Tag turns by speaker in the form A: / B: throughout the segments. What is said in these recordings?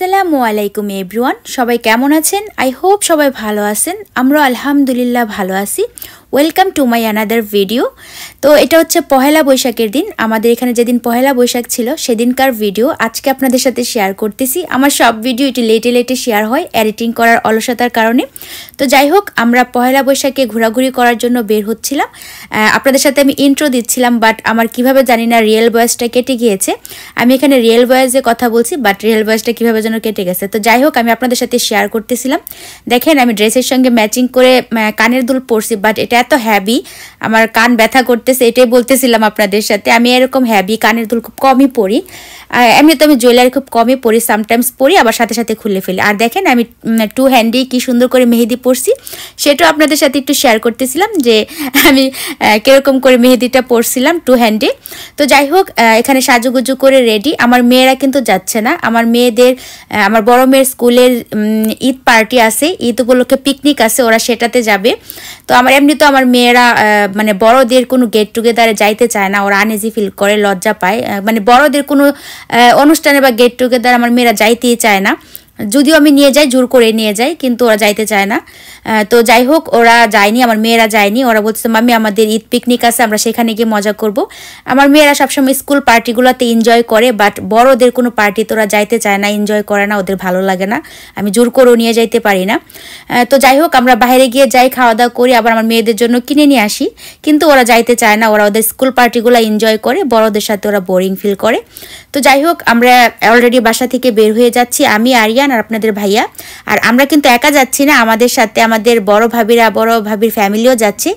A: আসসালামু আলাইকুম এভরিওয়ান, সবাই কেমন আছেন? আই হোপ সবাই ভালো আছেন। আমরা আলহামদুলিল্লাহ ভালো আছি। Welcome to my another video. তো এটা হচ্ছে পহেলা বৈশাখের দিন। আমাদের এখানে যেদিন পহেলা বৈশাখ ছিল সেদিনকার ভিডিও আজকে আপনাদের সাথে শেয়ার করতেছি। আমার সব ভিডিও একটু লেটে শেয়ার হয় এডিটিং করার অলসতার কারণে। তো যাই হোক, আমরা পহেলা বৈশাখে ঘোরাঘুরি করার জন্য বের হচ্ছিলাম। আপনাদের সাথে আমি ইন্ট্রো দিচ্ছিলাম, বাট আমার কিভাবে জানি না রিয়েল ভয়েসটা কেটে গিয়েছে। আমি এখানে রিয়েল ভয়েসে কথা বলছি, বাট রিয়েল ভয়েসটা কীভাবে যেন কেটে গেছে। তো যাই হোক, আমি আপনাদের সাথে শেয়ার করতেছিলাম। দেখেন, আমি ড্রেসের সঙ্গে ম্যাচিং করে কানের দুল পরছি, বাট এটা এত হ্যাভি, আমার কান ব্যথা করতেছে। এটাই বলতেছিলাম আপনাদের সাথে। আমি এরকম হ্যাভি কানের দুল খুব কমই পরি। এমনি তো আমি জুয়েলারি খুব কমই পরি, সামটাইমস পরি, আবার সাথে সাথে খুলে ফেলি। আর দেখেন, আমি টু হ্যান্ডি কি সুন্দর করে মেহেদি পরছি, সেটাও আপনাদের সাথে একটু শেয়ার করতেছিলাম যে আমি কীরকম করে মেহেদিটা পরছিলাম টু হ্যান্ডে। তো যাই হোক, এখানে সাজুগুজু করে রেডি। আমার মেয়েরা কিন্তু যাচ্ছে না। আমার মেয়েদের, আমার বড় মেয়ের স্কুলের ঈদ পার্টি আছে, ঈদ উপলক্ষে পিকনিক আছে, ওরা সেটাতে যাবে। তো এমনি তো আমার মেয়েরা মানে বড়দের কোনো গেট টুগেদারে যাইতে চায় না, ওরা আনইজি ফিল করে, লজ্জা পায়। মানে বড়দের কোনো অনুষ্ঠানে বা গেট টুগেদার আমার মেয়েরা যাইতেই চায় না। যদিও আমি নিয়ে যাই, জোর করে নিয়ে যাই, কিন্তু ওরা যাইতে চায় না। তো যাই হোক, ওরা যায়নি, আমার মেয়েরা যায়নি। ওরা বলছে, মাম্মি আমাদের ঈদ পিকনিক আছে, আমরা সেখানে গিয়ে মজা করব। আমার মেয়েরা সবসময় স্কুল পার্টিগুলোতে এনজয় করে, বাট বড়দের কোনো পার্টিতে ওরা যাইতে চায় না, এনজয় করে না, ওদের ভালো লাগে না। আমি জোর করেও নিয়ে যাইতে পারি না। তো যাই হোক, আমরা বাইরে গিয়ে যাই, খাওয়া দাওয়া করি, আবার আমার মেয়েদের জন্য কিনে নিয়ে আসি, কিন্তু ওরা যাইতে চায় না। ওরা ওদের স্কুল পার্টিগুলো এনজয় করে, বড়দের সাথে ওরা বোরিং ফিল করে। তো যাই হোক, আমরা অলরেডি বাসা থেকে বের হয়ে যাচ্ছি, আমি, আরিয়ান আর আপনাদের ভাইয়া। আর আমরা কিন্তু একা যাচ্ছি না, আমাদের সাথে আমাদের বড় ভাবিরা, বড় ভাবির ফ্যামিলিও যাচ্ছে।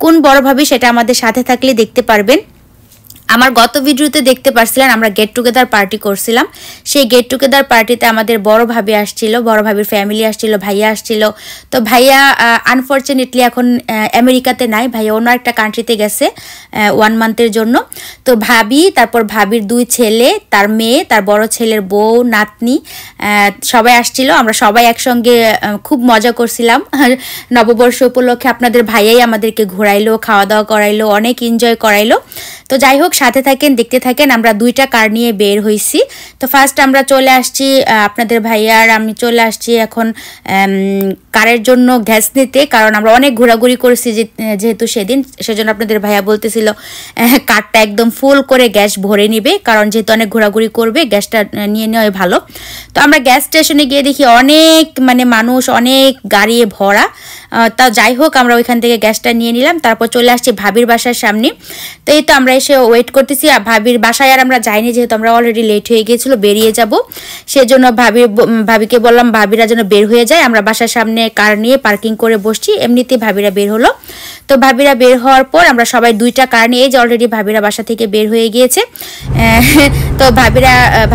A: কোন বড় ভাবি সেটা আমাদের সাথে থাকলে দেখতে পারবেন। আমার গত ভিডিওতে দেখতে পারছিলেন আমরা গেট টুগেদার পার্টি করছিলাম। সেই গেট টুগেদার পার্টিতে আমাদের বড় ভাবি আসছিল, বড় ভাবির ফ্যামিলি আসছিল, ভাইয়া আসছিল। তো ভাইয়া আনফর্চুনেটলি এখন আমেরিকাতে নাই, ভাইয়া অন্য একটা কান্ট্রিতে গেছে 1 মান্থের জন্য। তো ভাবি, তারপর ভাবির 2 ছেলে, তার মেয়ে, তার বড় ছেলের বউ, নাতনি, সবাই আসছিল। আমরা সবাই একসঙ্গে খুব মজা করছিলাম। নববর্ষ উপলক্ষে আপনাদের ভাইয়াই আমাদেরকে ঘোরাইলো, খাওয়া দাওয়া করাইলো, অনেক এনজয় করাইলো। তো যাই হোক, সাথে থাকেন, দেখতে থাকেন। আমরা 2টা কার নিয়ে বের হয়েছি। তো ফার্স্ট আমরা চলে আসছি, আপনাদের ভাইয়া আর আমি চলে আসছি এখন কারের জন্য গ্যাস নিতে, কারণ আমরা অনেক ঘোরাঘুরি করেছি যেহেতু সেদিন। সেজন্য আপনাদের ভাইয়া বলতেছিল কারটা একদম ফুল করে গ্যাস ভরে নিবে, কারণ যেহেতু অনেক ঘোরাঘুরি করবে, গ্যাসটা নিয়ে নেওয়াই ভালো। তো আমরা গ্যাস স্টেশনে গিয়ে দেখি অনেক মানুষ, অনেক গাড়ি ভরা। তা যাই হোক, আমরা ওইখান থেকে গ্যাসটা নিয়ে নিলাম। তারপর চলে আসছি ভাবির বাসার সামনে। তো এই তো আমরা এসে ওয়েট করতেছি। আর ভাবির বাসায় আর আমরা যাইনি, যেহেতু আমরা অলরেডি লেট হয়ে গিয়েছিল, বেরিয়ে যাব। সেজন্য ভাবিকে বললাম ভাবিরা যেন বের হয়ে যায়। আমরা বাসার সামনে কার নিয়ে পার্কিং করে বসছি, এমনিতে ভাবিরা বের হলো। তো ভাবিরা বের হওয়ার পর আমরা সবাই 2টা কার নিয়ে, যে অলরেডি ভাবিরা বাসা থেকে বের হয়ে গিয়েছে। তো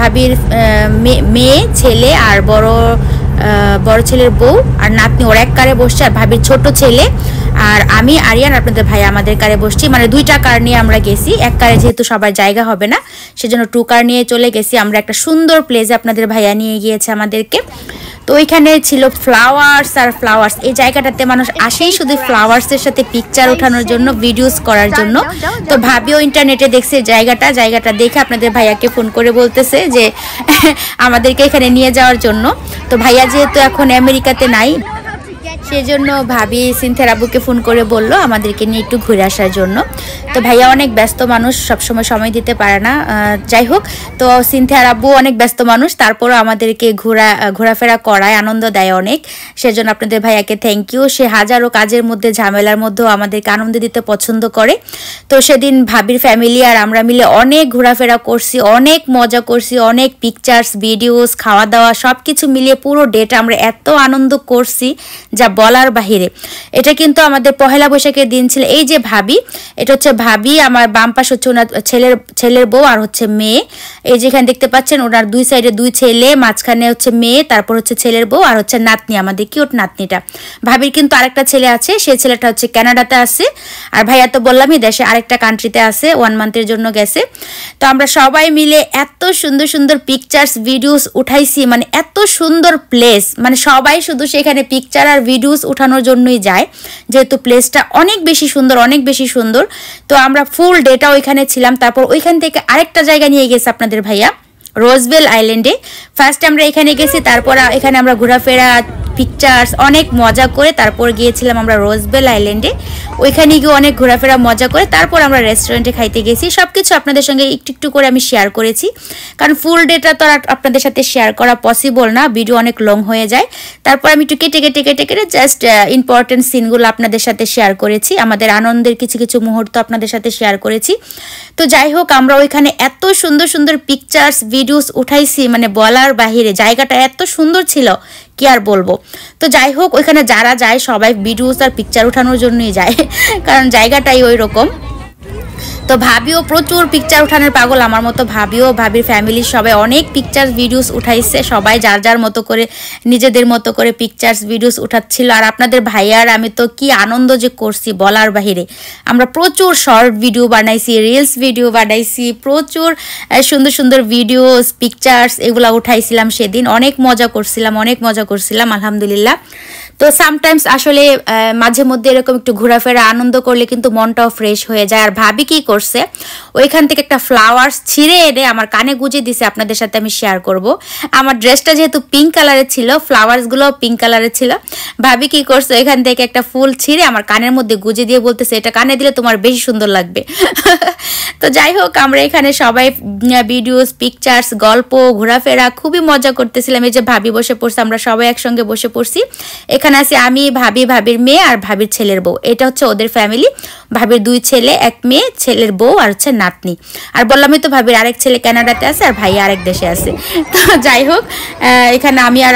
A: ভাবির মেয়ে, ছেলে আর বড় ছেলের বউ আর নাতনি ওরা এক কারে বসছে, আর ভাবির ছোট ছেলে আর আমি, আরিয়ান, আপনাদের ভাই আমাদের কারে বসছি। মানে 2টা কার নিয়ে আমরা গেছি। এক কারে যেহেতু সবার জায়গা হবে না, সেজন্য 2 কার নিয়ে চলে গেছি। আমরা একটা সুন্দর প্লেসে আপনাদের ভাইয়া নিয়ে গিয়েছে আমাদেরকে। তো ওইখানে ছিল ফ্লাওয়ার্স আর ফ্লাওয়ার্স। এই জায়গাটাতে মানুষ আসেই শুধু ফ্লাওয়ার্সের সাথে পিকচার ওঠানোর জন্য, ভিডিওস করার জন্য। তো ভাবিও ইন্টারনেটে দেখছে জায়গাটা দেখে আপনাদের ভাইয়াকে ফোন করে বলতেছে যে আমাদেরকে এখানে নিয়ে যাওয়ার জন্য। তো ভাইয়া যেহেতু এখন আমেরিকাতে নাই, সেজন্য ভাবি সিনথিয়ার আব্বুকে ফোন করে বলল আমাদেরকে নিয়ে একটু ঘুরে আসার জন্য। তো ভাইয়া অনেক ব্যস্ত মানুষ, সবসময় সময় দিতে পারে না। যাই হোক, তো সিনথিয়ার আব্বু অনেক ব্যস্ত মানুষ, তারপরও আমাদেরকে ঘোরাফেরা করায়, আনন্দ দেয় অনেক। সেজন্য আপনাদের ভাইয়াকে থ্যাংক ইউ। সে হাজারো কাজের মধ্যে, ঝামেলার মধ্যেও আমাদেরকে আনন্দ দিতে পছন্দ করে। তো সেদিন ভাবির ফ্যামিলি আর আমরা মিলে অনেক ঘোরাফেরা করছি, অনেক মজা করছি, অনেক পিকচার্স, ভিডিওস, খাওয়া দাওয়া সব কিছু মিলিয়ে পুরো ডেটা আমরা এত আনন্দ করছি যা বলার বাহিরে। এটা কিন্তু আমাদের পহেলা বৈশাখের দিন ছিল। এই যে ভাবি, এটা হচ্ছে ভাবি, আমার বাম পাশ হচ্ছে ওনার ছেলের বউ আর হচ্ছে মেয়ে। এই যেখানে দেখতে পাচ্ছেন, ওনার 2 সাইডে 2 ছেলে, মাঝখানে হচ্ছে মেয়ে, তারপর হচ্ছে ছেলের বউ আর হচ্ছে নাতনি, আমাদের কিউট নাতনিটা। ভাবির কিন্তু আরেকটা ছেলে আছে, সেই ছেলেটা হচ্ছে কানাডাতে আছে। আর ভাইয়া তো বললামই দেশে আরেকটা কান্ট্রিতে আছে, 1 মান্থের জন্য গেছে। তো আমরা সবাই মিলে এত সুন্দর সুন্দর পিকচার্স, ভিডিওস উঠাইছি, মানে এত সুন্দর প্লেস, মানে সবাই শুধু সেখানে পিকচার আর ভিডিওস উঠানোর জন্যই যায়, যেহেতু প্লেসটা অনেক বেশি সুন্দর। তো আমরা ফুল ডেটা ওইখানে ছিলাম। তারপর ওইখান থেকে আরেকটা জায়গা নিয়ে গেছে আপনাদের ভাইয়া, রোজবেল আইল্যান্ডে। ফার্স্ট আমরা এখানে গেছি, তারপর এখানে আমরা ঘোরাফেরা পিকচার্স অনেক মজা করে তারপর গিয়েছিলাম আমরা রোজবেল আইল্যান্ডে। ওইখানে গিয়ে অনেক ঘোরাফেরা মজা করে তারপর আমরা রেস্টুরেন্টে খাইতে গেছি। সব কিছু আপনাদের সঙ্গে একটু একটু করে আমি শেয়ার করেছি, কারণ ফুল ডেটা তো আর আপনাদের সাথে শেয়ার করা পসিবল না, ভিডিও অনেক লং হয়ে যায়। তারপর আমি একটু কেটে কেটে কেটে কেটে জাস্ট ইম্পর্টেন্ট সিনগুলো আপনাদের সাথে শেয়ার করেছি, আমাদের আনন্দের কিছু কিছু মুহূর্ত আপনাদের সাথে শেয়ার করেছি। তো যাই হোক, আমরা ওইখানে এত সুন্দর সুন্দর পিকচার্স ভিডিওস উঠাইছি, মানে বলার বাহিরে। জায়গাটা এত সুন্দর ছিল, কি আর বলবো। তো যাই হোক, ওইখানে যারা যায় সবাই ভিডিওস আর পিকচার ওঠানোর জন্যই যায়, কারণ জায়গাটাই ওই রকম। তো ভাবিও প্রচুর পিকচার উঠানোর পাগল, আমার মতো ভাবিও, ভাবির ফ্যামিলির সবাই অনেক পিকচার্স ভিডিওস উঠাইছে, সবাই যার যার মতো করে নিজেদের মতো করে পিকচার্স ভিডিওস উঠাচ্ছিল। আর আপনাদের ভাইয়ার আমি তো কি আনন্দ যে করছি বলার বাহিরে। আমরা প্রচুর শর্ট ভিডিও বানাইছি, রিলস ভিডিও বানাইছি, প্রচুর সুন্দর সুন্দর ভিডিওস পিকচার্স এগুলা উঠাইছিলাম সেদিন। অনেক মজা করছিলাম আলহামদুলিল্লাহ। তো সামটাইমস আসলে মাঝে মধ্যে এরকম একটু ঘোরাফেরা আনন্দ করলে কিন্তু মনটাও ফ্রেশ হয়ে যায়। আর ভাবি কি করছে, ওইখান থেকে একটা ফ্লাওয়ার্স ছিঁড়ে এনে আমার কানে গুজে দিছে, আপনাদের সাথে আমি শেয়ার করব। আমার ড্রেসটা যেহেতু পিঙ্ক কালারের ছিল, ফ্লাওয়ার্সগুলো পিঙ্ক কালারের ছিল, ভাবি কি করছে এখান থেকে একটা ফুল ছিঁড়ে আমার কানের মধ্যে গুজে দিয়ে বলতেছে, এটা কানে দিলে তোমার বেশি সুন্দর লাগবে। তো যাই হোক, আমরা এখানে সবাই ভিডিওস পিকচার্স গল্প ঘোরাফেরা খুবই মজা করতেছিলাম। এই যে ভাবি বসে পড়ছে, আমরা সবাই একসঙ্গে বসে পড়ছি। এখানে আছে আমি, ভাবি, ভাবির মেয়ে আর ভাবির ছেলের বউ। এটা হচ্ছে ওদের ফ্যামিলি, ভাবির 2 ছেলে 1 মেয়ে, ছেলের বউ আর হচ্ছে নাতনি। আর বললামই তো ভাবির আরেক ছেলে কানাডাতে আছে আর ভাইয়া আরেক দেশে আছে। তো যাই হোক, এখানে আমি আর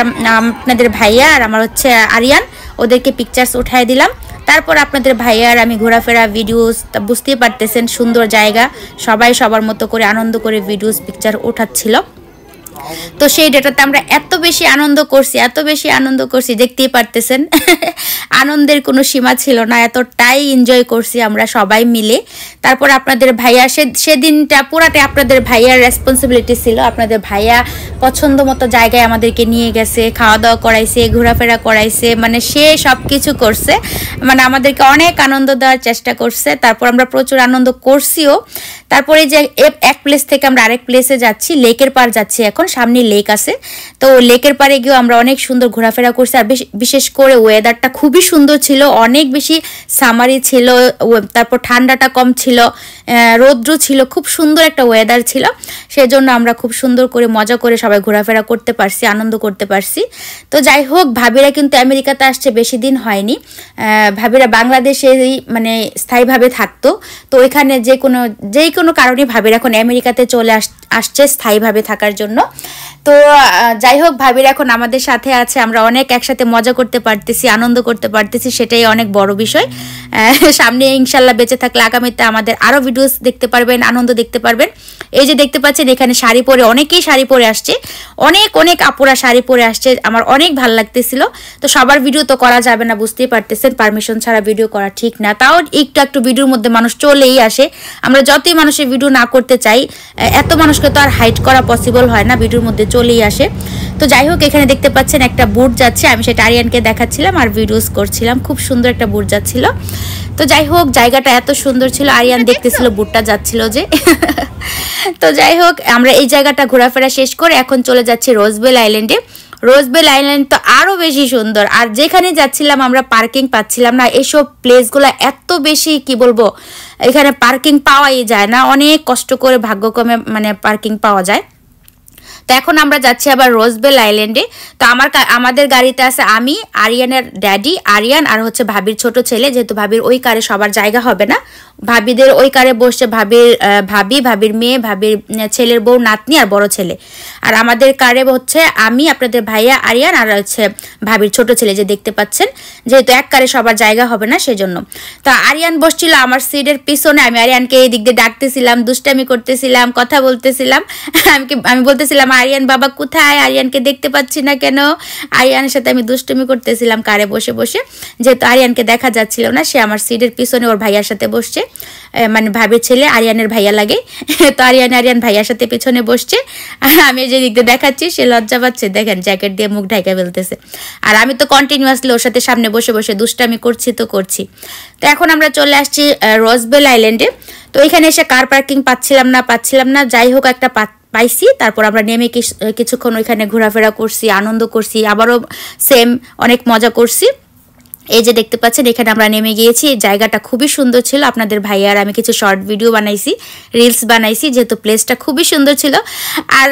A: আপনাদের ভাইয়া আর আমার হচ্ছে আরিয়ান, ওদেরকে পিকচার্স উঠাই দিলাম। তারপর আপনাদের ভাইয়া আর আমি ঘোরাফেরা ভিডিওস, বুঝতেই পারতেছেন সুন্দর জায়গা, সবাই সবার মতো করে আনন্দ করে ভিডিওস পিকচার ওঠাচ্ছিল। তো সেই ডেটাতে আমরা এত বেশি আনন্দ করছি দেখতেই পারতেছেন। আনন্দের কোনো সীমা ছিল না, এতটাই এনজয় করছি আমরা সবাই মিলে। তারপর আপনাদের ভাইয়া সেদিনটা পুরাটাই আপনাদের ভাইয়ার রেসপন্সিবিলিটি ছিল। আপনাদের ভাইয়া পছন্দ মতো জায়গায় আমাদেরকে নিয়ে গেছে, খাওয়া দাওয়া করাইছে, ঘোরাফেরা করাইছে, মানে সে সব কিছু করছে, মানে আমাদেরকে অনেক আনন্দ দেওয়ার চেষ্টা করছে। তারপর আমরা প্রচুর আনন্দ করছিও। তারপরে যে এক প্লেস থেকে আমরা আরেক প্লেসে যাচ্ছি, লেকের পার যাচ্ছি, এখন সামনে লেক আছে। তো লেকের পারে গিয়েও আমরা অনেক সুন্দর ঘোরাফেরা করছি। আর বিশেষ করে ওয়েদারটা খুবই সুন্দর ছিল, অনেক বেশি সামারি ছিল, তারপর ঠান্ডাটা কম ছিল, রৌদ্র ছিল, খুব সুন্দর একটা ওয়েদার ছিল। সেজন্য আমরা খুব সুন্দর করে মজা করে সবাই ঘোরাফেরা করতে পারছি, আনন্দ করতে পারছি। তো যাই হোক, ভাবিরা কিন্তু আমেরিকাতে আসছে বেশি দিন হয়নি, ভাবিরা বাংলাদেশেই মানে স্থায়ীভাবে থাকতো। তো ওইখানে যে কোনো কারণে ভাবিরা এখন আমেরিকাতে চলে আসছে স্থায়ীভাবে থাকার জন্য। তো যাই হোক, ভাবিরা এখন আমাদের সাথে আছে, আমরা অনেক একসাথে মজা করতে পারতেছি, আনন্দ করতে পারতেছি, সেটাই অনেক বড় বিষয়। সামনে ইনশাল্লাহ বেঁচে থাকলে আগামীতে আমাদের আরও ভিডিওস দেখতে পারবেন, আনন্দ দেখতে পারবেন। এই যে দেখতে পাচ্ছেন এখানে শাড়ি পরে অনেকেই শাড়ি পরে আসছে, অনেক আপুরা শাড়ি পরে আসছে, আমার অনেক ভালো লাগতেছিল। তো সবার ভিডিও তো করা যাবে না, বুঝতেই পারতেছেন, পারমিশন ছাড়া ভিডিও করা ঠিক না। তাও একটু ভিডিওর মধ্যে মানুষ চলেই আসে। আমরা যতই মানুষের ভিডিও না করতে চাই, এত মানুষকে তো আর হাইড করা পসিবল হয় না, ভিডিওর মধ্যে চলেই আসে। তো যাই হোক, এখানে দেখতে পাচ্ছেন একটা বুট যাচ্ছে, আমি সেটা আরিয়ানকে দেখাচ্ছিলাম আর ভিডিওস করছিলাম। খুব সুন্দর একটা বুট যাচ্ছিল। তো যাই হোক, জায়গাটা এত সুন্দর ছিল, আরিয়ান দেখতেছিল বুটটা যাচ্ছিল যে। তো যাই হোক, আমরা এই জায়গাটা ঘোরাফেরা শেষ করে এখন চলে যাচ্ছি রোজবেল আইল্যান্ডে। রোজবেল আইল্যান্ড তো আরও বেশি সুন্দর। আর যেখানে যাচ্ছিলাম আমরা পার্কিং পাচ্ছিলাম না, এইসব প্লেসগুলো এত বেশি কি বলবো, এখানে পার্কিং পাওয়াই যায় না, অনেক কষ্ট করে ভাগ্যক্রমে মানে পার্কিং পাওয়া যায়। তো এখন আমরা যাচ্ছি আবার রোজবেল আইল্যান্ডে। তো আমাদের গাড়িতে আছে আমি, আরিয়ানের ড্যাডি, আরিয়ান আর হচ্ছে ভাবির ছোট ছেলে, যেহেতু ভাবির ওই কারে সবার জায়গা হবে না, ভাবিদের ওই কারে বসছে ভাবির মেয়ে, ভাবির ছেলের বউ, নাতনি আর বড় ছেলে। আর আমাদের কারে হচ্ছে আমি, আপনাদের ভাইয়া, আরিয়ান আর হচ্ছে ভাবির ছোট ছেলে, যে দেখতে পাচ্ছেন, যেহেতু এক কারে সবার জায়গা হবে না সেজন্য। তো আরিয়ান বসছিল আমার সিটের পিছনে, আমি আরিয়ানকে এই দিক দিয়ে ডাকতেছিলাম, দুষ্টামি করতেছিলাম, কথা বলতেছিলাম। আমি বলতেছিলাম, আরিয়ান বাবা কোথায়, আরিয়ানকে দেখতে পাচ্ছি না কেন। আরিয়ানের সাথে আমি দুষ্টুমি করতেছিলাম কারে বসে বসে, যেহেতু আরিয়ানকে দেখা যাচ্ছিল না, সে আমার সিটের পিছনে ওর ভাইয়ার সাথে বসছে, মানে ভাবির ছেলে আরিয়ানের ভাইয়া লাগে। তো আরিয়ান ভাইয়ার সাথে পিছনে বসছে, আমি যে দিক দিয়ে দেখাচ্ছি সে লজ্জা পাচ্ছে, দেখেন জ্যাকেট দিয়ে মুখ ঢাকা ফেলতেছে। আর আমি তো কন্টিনিউয়াসলি ওর সাথে সামনে বসে বসে দুষ্টামি করছি। তো এখন আমরা চলে আসছি রোজবেল আইল্যান্ডে। তো এখানে এসে কার পার্কিং পাচ্ছিলাম না। যাই হোক, একটা পাইছি। তারপর আমরা নেমে কিছুক্ষণ ওইখানে ঘোরাফেরা করছি, আনন্দ করছি, আবারও সেম অনেক মজা করছি। এই যে দেখতে পাচ্ছেন এখানে আমরা নেমে গিয়েছি। এই জায়গাটা খুবই সুন্দর ছিল। আপনাদের ভাইয়া আর আমি কিছু শর্ট ভিডিও বানাইছি, রিলস বানাইছি, যেহেতু প্লেসটা খুবই সুন্দর ছিল। আর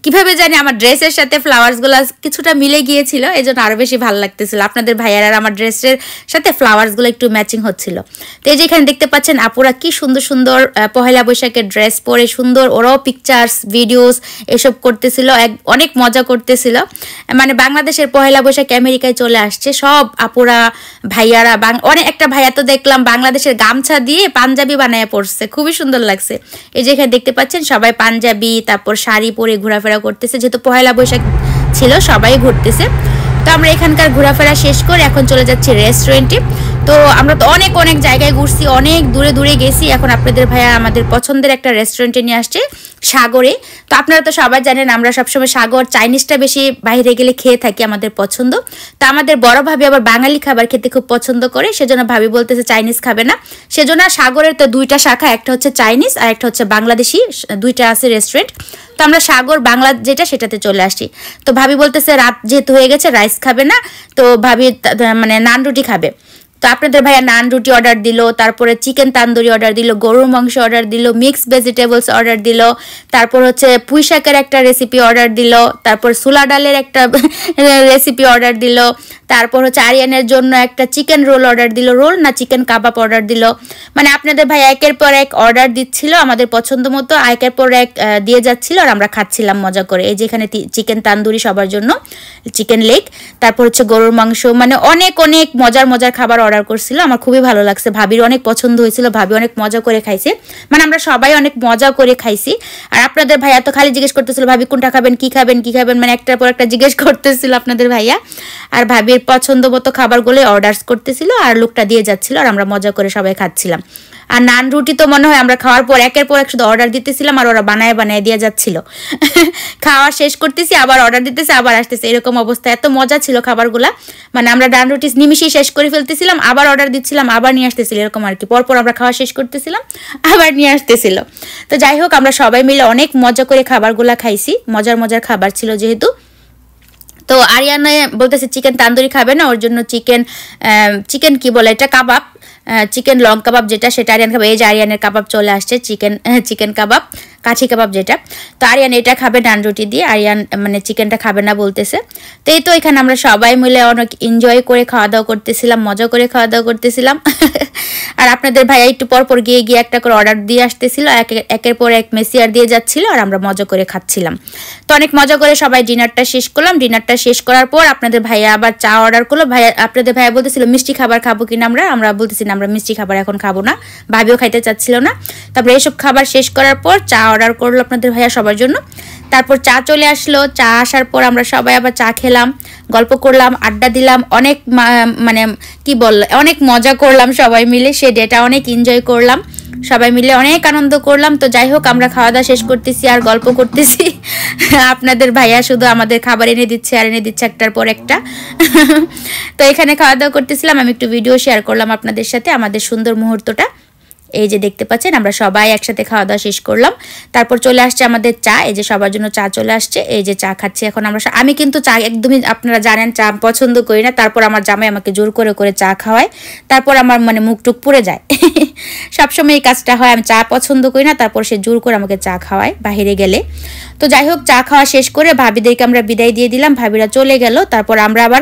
A: কিভাবে জানি আমার ড্রেসের সাথে ফ্লাওয়ার্সগুলো কিছুটা মিলে গিয়েছিল, এই জন্য আরও বেশি ভালো লাগতেছিল। আপনাদের ভাইয়ার আর আমার ড্রেসের সাথে ফ্লাওয়ার্সগুলো একটু ম্যাচিং হচ্ছিল। তো এই যে এখানে দেখতে পাচ্ছেন আপুরা কি সুন্দর সুন্দর পহেলা বৈশাখের ড্রেস পরে সুন্দর, ওরাও পিকচার্স ভিডিওস এসব করতেছিল, অনেক মজা করতেছিল। মানে বাংলাদেশের পহেলা বৈশাখ আমেরিকায় চলে আসছে। সব আপুরা ভাইয়ারা, অনেক একটা ভাইয়া তো দেখলাম বাংলাদেশের গামছা দিয়ে পাঞ্জাবি বানায় পড়ছে, খুবই সুন্দর লাগছে। এই যে এখানে দেখতে পাচ্ছেন সবাই পাঞ্জাবি তারপর শাড়ি পরে ঘোরাফেরা করতেছে, যেহেতু পহেলা বৈশাখ ছিল সবাই ঘুরতেছে। তো আমরা এখানকার ঘোরাফেরা শেষ করে এখন চলে যাচ্ছি রেস্টুরেন্টে। তো আমরা তো অনেক অনেক জায়গায় ঘুরছি, অনেক দূরে দূরে গেছি। এখন আপনাদের ভাইয়া আমাদের পছন্দের একটা রেস্টুরেন্টে নিয়ে আসছে, সাগরে। তো আপনারা তো সবাই জানেন আমরা সবসময় সাগর চাইনিজটা বেশি বাইরে গেলে খেয়ে থাকি, আমাদের পছন্দ। তো আমাদের বড় ভাবি আবার বাঙালি খাবার খেতে খুব পছন্দ করে, সেজন্য ভাবি বলতেছে চাইনিজ খাবে না। সেজন্য সাগরের তো দুইটা শাখা, একটা হচ্ছে চাইনিজ আর একটা হচ্ছে বাংলাদেশি, দুইটা আছে রেস্টুরেন্ট। তো আমরা সাগর বাংলা যেটা সেটাতে চলে আসি। তো ভাবি বলতেছে রাত যেহেতু হয়ে গেছে রাইস খাবে না, তো ভাবি মানে নান রুটি খাবে। তো আপনাদের ভাইয়া নান রুটি অর্ডার দিল, তারপরে চিকেন তান্দুরি অর্ডার দিল, গরুর মাংস অর্ডার দিল, মিক্সড ভেজিটেবলস অর্ডার দিল, তারপর হচ্ছে পুঁই শাকের একটা রেসিপি অর্ডার দিল, তারপর ছোলা ডালের একটা রেসিপি অর্ডার দিল, তারপর হচ্ছে আরিয়ানের জন্য একটা চিকেন রোল অর্ডার দিল, রোল না চিকেন কাবাব অর্ডার দিল। মানে আপনাদের ভাই একের পর এক অর্ডার দিচ্ছিল আমাদের পছন্দ মতো, একের পর এক দিয়ে যাচ্ছিল আর আমরা খাচ্ছিলাম মজা করে। এই যে এখানে চিকেন তান্দুরি সবার জন্য, চিকেন লেগ, তারপর হচ্ছে গরুর মাংস, মানে অনেক অনেক মজার মজার খাবার অর্ডার করছিল। আমার খুবই ভালো লাগছে, ভাবির অনেক পছন্দ হয়েছিল, ভাবি অনেক মজা করে খাইছে। মানে আমরা সবাই অনেক মজা করে খাইছি। আর আপনাদের ভাইয়া তো খালি জিজ্ঞেস করতেছিল ভাবি কোনটা খাবেন, কি খাবেন, কি খাবেন, মানে একটার পর একটা জিজ্ঞেস করতেছিল আপনাদের ভাইয়া। আর ভাবির পছন্দ মতো খাবারগুলো অর্ডার করতেছিল আর লোকটা দিয়ে যাচ্ছিল, আর আমরা মজা করে সবাই খাচ্ছিলাম। আর নান রুটি তো মনে হয় আমরা খাওয়ার পর একের পর এক শুধু অর্ডার দিতেছিলাম আর ওরা বানায় বানায় দিয়ে যাচ্ছিল। খাওয়া শেষ করতেছি, আবার অর্ডার দিতেছে, আবার আসতেছে, এরকম অবস্থা। এত মজা ছিল খাবারগুলা, মানে আমরা নান রুটি নিমিশেই শেষ করে ফেলতেছিলাম, আবার অর্ডার দিচ্ছিলাম, আবার নিয়ে আসতেছিল, এরকম আর কি। পরপর আমরা খাওয়া শেষ করতেছিলাম, আবার নিয়ে আসতেছিল। তো যাই হোক আমরা সবাই মিলে অনেক মজা করে খাবারগুলা খাইছি, মজার মজার খাবার ছিল যেহেতু। তো আরিয়ানা বলতেছে চিকেন তান্দুরি খাবে না, ওর জন্য চিকেন কি বলে এটা, কাবাব, চিকেন লং কাবাব যেটা, সেটা আরিয়ান খাবে। এই যে আরিয়ানের কাবাব চলে আসছে, চিকেন কাবাব, কাঠি কাবাব যেটা। তো আরিয়ান এটা খাবে নান রুটি দিয়ে, আরিয়ান মানে চিকেনটা খাবে না বলতেছে। তো এই তো এখানে আমরা সবাই মিলে অনেক এনজয় করে খাওয়া দাওয়া করতেছিলাম, মজা করে খাওয়া দাওয়া করতেছিলাম। আর আপনাদের ভাইয়া একটু পরপর গিয়ে একটা করে অর্ডার দিয়ে আসতেছিল, একের পর এক মেসিয়ার দিয়ে যাচ্ছিল, আর আমরা মজা করে খাচ্ছিলাম। তো অনেক মজা করে সবাই ডিনারটা শেষ করলাম। ডিনারটা শেষ করার পর আপনাদের ভাইয়া আবার চা অর্ডার করলো। আপনাদের ভাইয়া বলতেছিল মিষ্টি খাবার খাবো কিনা, আমরা বলতেছি না আমরা মিষ্টি খাবার এখন খাবো না, ভাবিও খাইতে চাচ্ছিল না। তারপরে এইসব খাবার শেষ করার পর চা অর্ডার করলো আপনাদের ভাইয়া সবার জন্য। তারপর চা চলে আসলো, চা আসার পর আমরা সবাই আবার চা খেলাম, গল্প করলাম, আড্ডা দিলাম, অনেক মানে কি অনেক মজা করলাম সবাই মিলে। সে ডেটা অনেক এনজয় করলাম, সবাই মিলে অনেক আনন্দ করলাম। তো যাই হোক আমরা খাওয়া দাওয়া শেষ করতেছি আর গল্প করতেছি। আপনাদের ভাইয়া শুধু আমাদের খাবার এনে দিচ্ছে আর এনে দিচ্ছে একটার পর একটা। তো এখানে খাওয়া দাওয়া করতেছিলাম, আমি একটু ভিডিও শেয়ার করলাম আপনাদের সাথে আমাদের সুন্দর মুহূর্তটা। এই যে দেখতে পাচ্ছেন আমরা সবাই একসাথে খাওয়া দাওয়া শেষ করলাম। তারপর চলে আসছে আমাদের চা, এই যে সবার জন্য চা চলে আসছে। এই যে চা খাচ্ছি এখন আমরা। আমি কিন্তু চা একদমই আপনারা জানেন চা পছন্দ করি না, তারপর আমার জামাই আমাকে জোর করে করে চা খাওয়ায়, তারপর আমার মানে মুখ টুক পুড়ে যায়। সবসময় এই কাজটা হয়, আমি চা পছন্দ করি না, তারপর সে জোর করে আমাকে চা খাওয়ায় বাহিরে গেলে। তো যাই হোক চা খাওয়া শেষ করে ভাবিদেরকে আমরা বিদায় দিয়ে দিলাম, ভাবিরা চলে গেল। তারপর আমরা আবার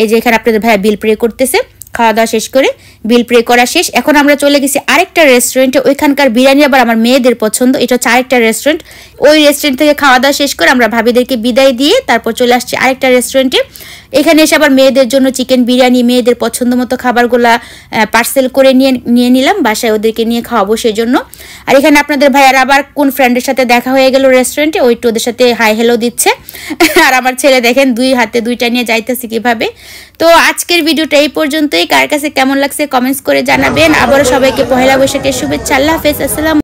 A: এই যে এখানে আপনাদের ভাইয়া বিল পে করতেছে। খাওয়া দাওয়া শেষ করে বিল পে করা শেষ। এখন আমরা চলে গেছি আরেকটা রেস্টুরেন্টে, ওইখানকার বিরিয়ানি আবার আমার মেয়েদের পছন্দ, এটা হচ্ছে আরেকটা রেস্টুরেন্ট। ওই রেস্টুরেন্ট থেকে খাওয়া দাওয়া শেষ করে আমরা ভাবিদেরকে বিদায় দিয়ে তারপর চলে আসছি আরেকটা রেস্টুরেন্টে। এখানে এসে আবার মেয়েদের জন্য চিকেন বিরিয়ানি, মেয়েদের পছন্দ মতো খাবারগুলা পার্সেল করে নিয়ে নিলাম, বাসায় ওদেরকে নিয়ে খাওয়াবো সেই জন্য। আর এখানে আপনাদের ভাইয়ার আবার কোন ফ্রেন্ডের সাথে দেখা হয়ে গেল রেস্টুরেন্টে, ওইটা ওদের সাথে হাই হ্যালো দিচ্ছে। আর আমার ছেলে দেখেন দুই হাতে দুইটা নিয়ে যাইতেছে কিভাবে। তো আজকের ভিডিওটা এই পর্যন্তই। কার কাছে কেমন লাগছে কমেন্টস করে জানাবেন। আবারও সবাইকে পহেলা বৈশাখের শুভেচ্ছা। আল্লাহ হাফেজ, আসসালাম।